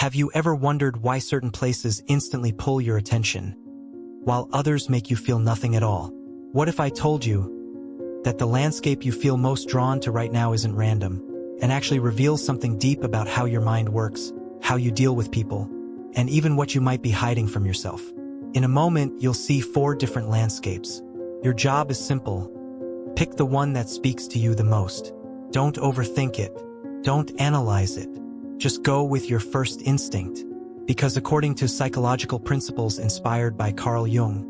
Have you ever wondered why certain places instantly pull your attention, while others make you feel nothing at all? What if I told you that the landscape you feel most drawn to right now isn't random, and actually reveals something deep about how your mind works, how you deal with people, and even what you might be hiding from yourself? In a moment, you'll see 4 different landscapes. Your job is simple. Pick the one that speaks to you the most. Don't overthink it. Don't analyze it. Just go with your first instinct. Because according to psychological principles inspired by Carl Jung,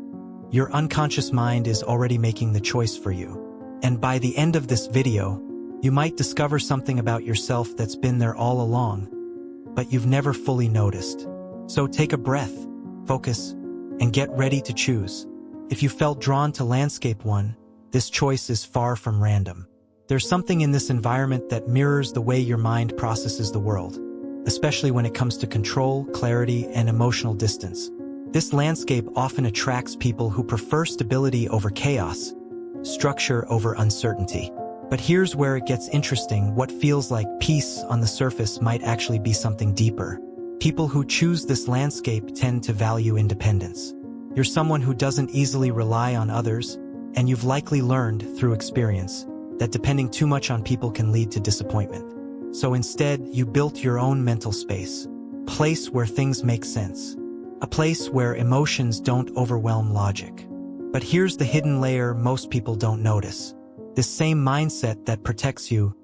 your unconscious mind is already making the choice for you. And by the end of this video, you might discover something about yourself that's been there all along, but you've never fully noticed. So take a breath, focus, and get ready to choose. If you felt drawn to landscape 1, this choice is far from random. There's something in this environment that mirrors the way your mind processes the world, especially when it comes to control, clarity, and emotional distance. This landscape often attracts people who prefer stability over chaos, structure over uncertainty. But here's where it gets interesting. What feels like peace on the surface might actually be something deeper. People who choose this landscape tend to value independence. You're someone who doesn't easily rely on others, and you've likely learned through experience that depending too much on people can lead to disappointment. So instead, you built your own mental space, a place where things make sense, a place where emotions don't overwhelm logic. But here's the hidden layer most people don't notice. This same mindset that protects you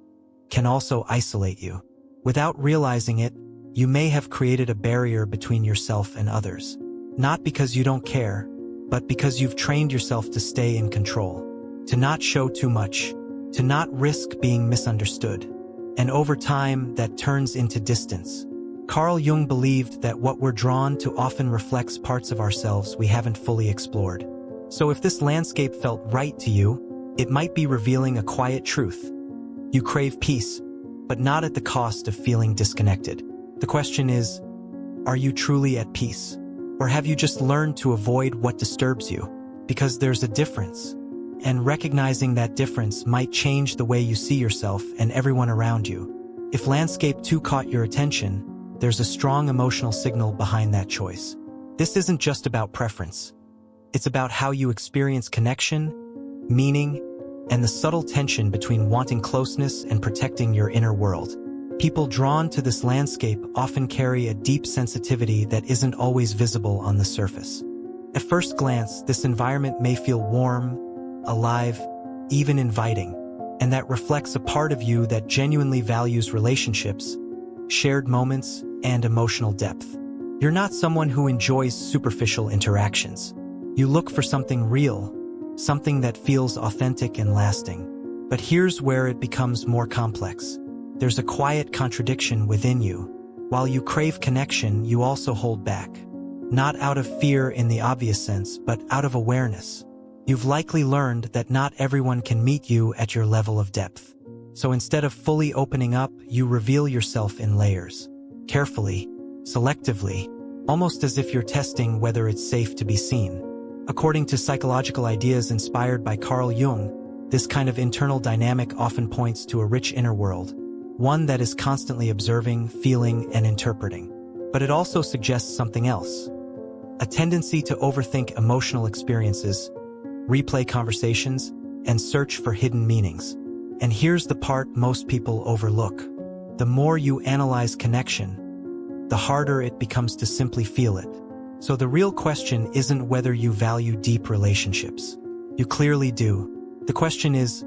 can also isolate you. Without realizing it, you may have created a barrier between yourself and others. Not because you don't care, but because you've trained yourself to stay in control, to not show too much, to not risk being misunderstood. And over time, that turns into distance. Carl Jung believed that what we're drawn to often reflects parts of ourselves we haven't fully explored. So if this landscape felt right to you, it might be revealing a quiet truth. You crave peace, but not at the cost of feeling disconnected. The question is, are you truly at peace? Or have you just learned to avoid what disturbs you? Because there's a difference. And recognizing that difference might change the way you see yourself and everyone around you. If landscape 2 caught your attention, there's a strong emotional signal behind that choice. This isn't just about preference. It's about how you experience connection, meaning, and the subtle tension between wanting closeness and protecting your inner world. People drawn to this landscape often carry a deep sensitivity that isn't always visible on the surface. At first glance, this environment may feel warm, alive, even inviting, and that reflects a part of you that genuinely values relationships, shared moments, and emotional depth. You're not someone who enjoys superficial interactions. You look for something real, something that feels authentic and lasting. But here's where it becomes more complex. There's a quiet contradiction within you. While you crave connection, you also hold back. Not out of fear in the obvious sense, but out of awareness. You've likely learned that not everyone can meet you at your level of depth. So instead of fully opening up, you reveal yourself in layers. Carefully, selectively, almost as if you're testing whether it's safe to be seen. According to psychological ideas inspired by Carl Jung, this kind of internal dynamic often points to a rich inner world, one that is constantly observing, feeling, and interpreting. But it also suggests something else. A tendency to overthink emotional experiences, replay conversations, and search for hidden meanings. And here's the part most people overlook. The more you analyze connection, the harder it becomes to simply feel it. So the real question isn't whether you value deep relationships. You clearly do. The question is,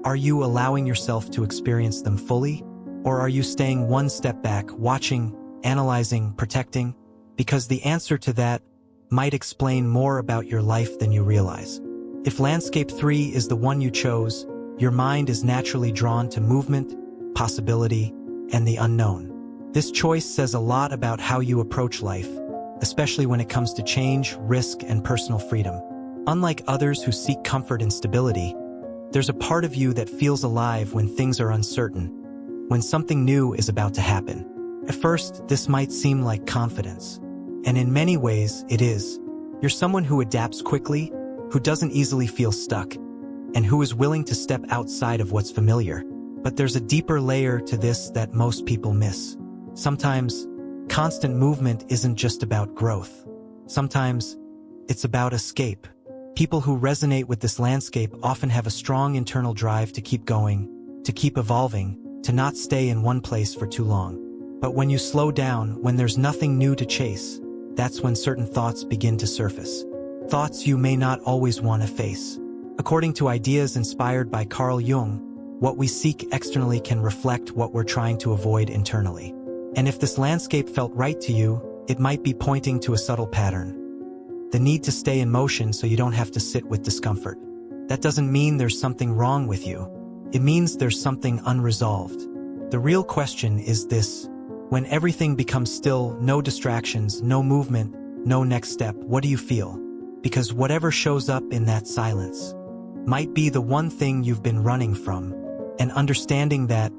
are you allowing yourself to experience them fully? Or are you staying one step back, watching, analyzing, protecting? Because the answer to that might explain more about your life than you realize. If landscape 3 is the one you chose, your mind is naturally drawn to movement, possibility, and the unknown. This choice says a lot about how you approach life, especially when it comes to change, risk, and personal freedom. Unlike others who seek comfort and stability, there's a part of you that feels alive when things are uncertain, when something new is about to happen. At first, this might seem like confidence, and in many ways, it is. You're someone who adapts quickly, who doesn't easily feel stuck, and who is willing to step outside of what's familiar. But there's a deeper layer to this that most people miss. Sometimes, Constant movement isn't just about growth. Sometimes, it's about escape. People who resonate with this landscape often have a strong internal drive to keep going, to keep evolving, to not stay in one place for too long. But when you slow down, when there's nothing new to chase, that's when certain thoughts begin to surface. Thoughts you may not always want to face. According to ideas inspired by Carl Jung, what we seek externally can reflect what we're trying to avoid internally. And if this landscape felt right to you, it might be pointing to a subtle pattern. The need to stay in motion so you don't have to sit with discomfort. That doesn't mean there's something wrong with you. It means there's something unresolved. The real question is this: when everything becomes still, no distractions, no movement, no next step, what do you feel? Because whatever shows up in that silence might be the one thing you've been running from, and understanding that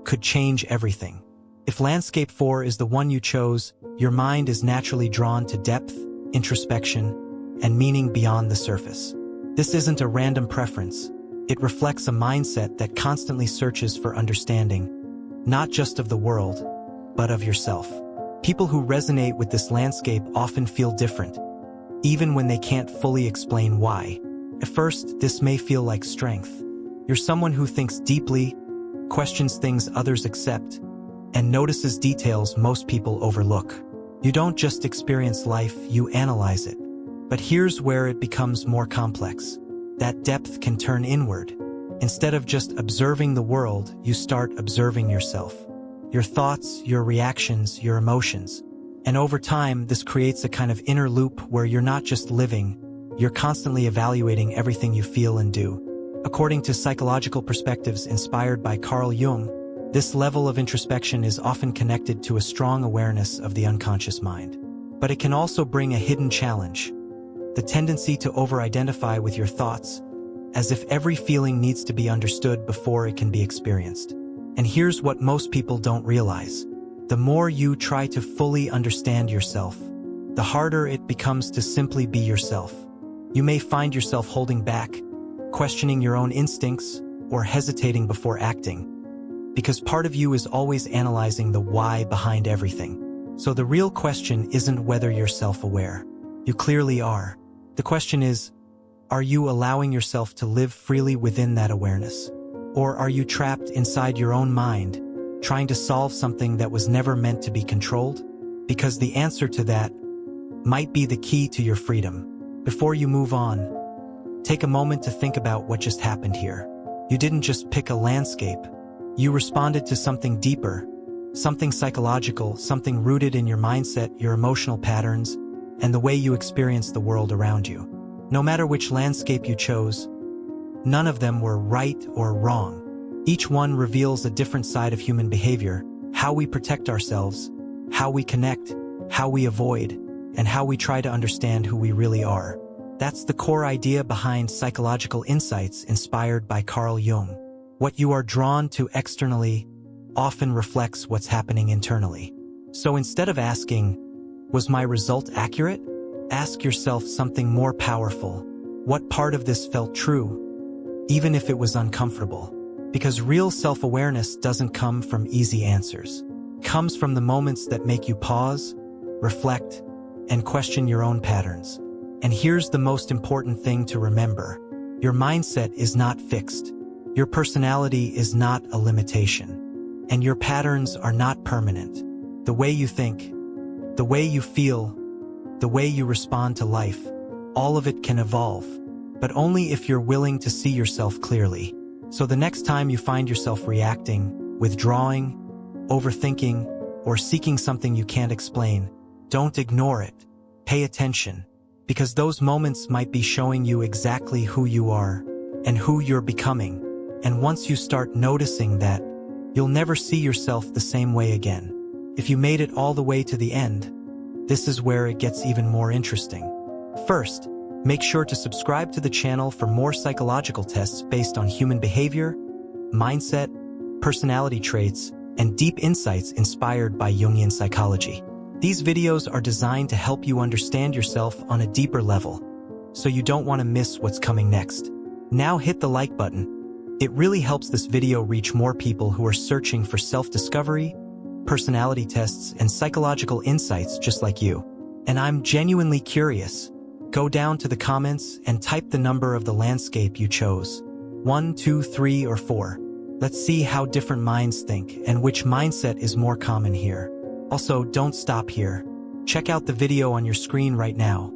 could change everything. If landscape 4 is the one you chose, your mind is naturally drawn to depth, introspection, and meaning beyond the surface. This isn't a random preference. It reflects a mindset that constantly searches for understanding, not just of the world, but of yourself. People who resonate with this landscape often feel different, even when they can't fully explain why. At first, this may feel like strength. You're someone who thinks deeply, questions things others accept, and notices details most people overlook. You don't just experience life, you analyze it. But here's where it becomes more complex. That depth can turn inward. Instead of just observing the world, you start observing yourself. Your thoughts, your reactions, your emotions. And over time, this creates a kind of inner loop where you're not just living, you're constantly evaluating everything you feel and do. According to psychological perspectives inspired by Carl Jung, this level of introspection is often connected to a strong awareness of the unconscious mind. But it can also bring a hidden challenge: the tendency to over-identify with your thoughts, as if every feeling needs to be understood before it can be experienced. And here's what most people don't realize. The more you try to fully understand yourself, the harder it becomes to simply be yourself. You may find yourself holding back, questioning your own instincts, or hesitating before acting, because part of you is always analyzing the why behind everything. So the real question isn't whether you're self-aware. You clearly are. The question is, are you allowing yourself to live freely within that awareness? Or are you trapped inside your own mind, trying to solve something that was never meant to be controlled? Because the answer to that might be the key to your freedom. Before you move on, take a moment to think about what just happened here. You didn't just pick a landscape. You responded to something deeper, something psychological, something rooted in your mindset, your emotional patterns, and the way you experience the world around you. No matter which landscape you chose, none of them were right or wrong. Each one reveals a different side of human behavior: how we protect ourselves, how we connect, how we avoid, and how we try to understand who we really are. That's the core idea behind psychological insights inspired by Carl Jung. What you are drawn to externally often reflects what's happening internally. So instead of asking, "Was my result accurate?" ask yourself something more powerful. What part of this felt true, even if it was uncomfortable? Because real self-awareness doesn't come from easy answers. It comes from the moments that make you pause, reflect, and question your own patterns. And here's the most important thing to remember. Your mindset is not fixed. Your personality is not a limitation. And your patterns are not permanent. The way you think, the way you feel, the way you respond to life, all of it can evolve, but only if you're willing to see yourself clearly. So the next time you find yourself reacting, withdrawing, overthinking, or seeking something you can't explain, don't ignore it. Pay attention, because those moments might be showing you exactly who you are and who you're becoming. And once you start noticing that, you'll never see yourself the same way again. If you made it all the way to the end, this is where it gets even more interesting. First, make sure to subscribe to the channel for more psychological tests based on human behavior, mindset, personality traits, and deep insights inspired by Jungian psychology. These videos are designed to help you understand yourself on a deeper level, so you don't want to miss what's coming next. Now hit the like button. It really helps this video reach more people who are searching for self-discovery, personality tests, and psychological insights just like you. And I'm genuinely curious. Go down to the comments and type the number of the landscape you chose. 1, 2, 3, or 4. Let's see how different minds think and which mindset is more common here. Also, don't stop here. Check out the video on your screen right now.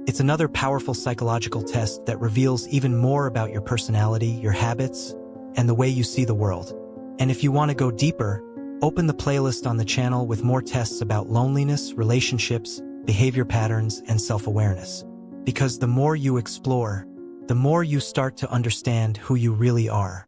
It's another powerful psychological test that reveals even more about your personality, your habits, and the way you see the world. And if you want to go deeper, open the playlist on the channel with more tests about loneliness, relationships, behavior patterns, and self-awareness. Because the more you explore, the more you start to understand who you really are.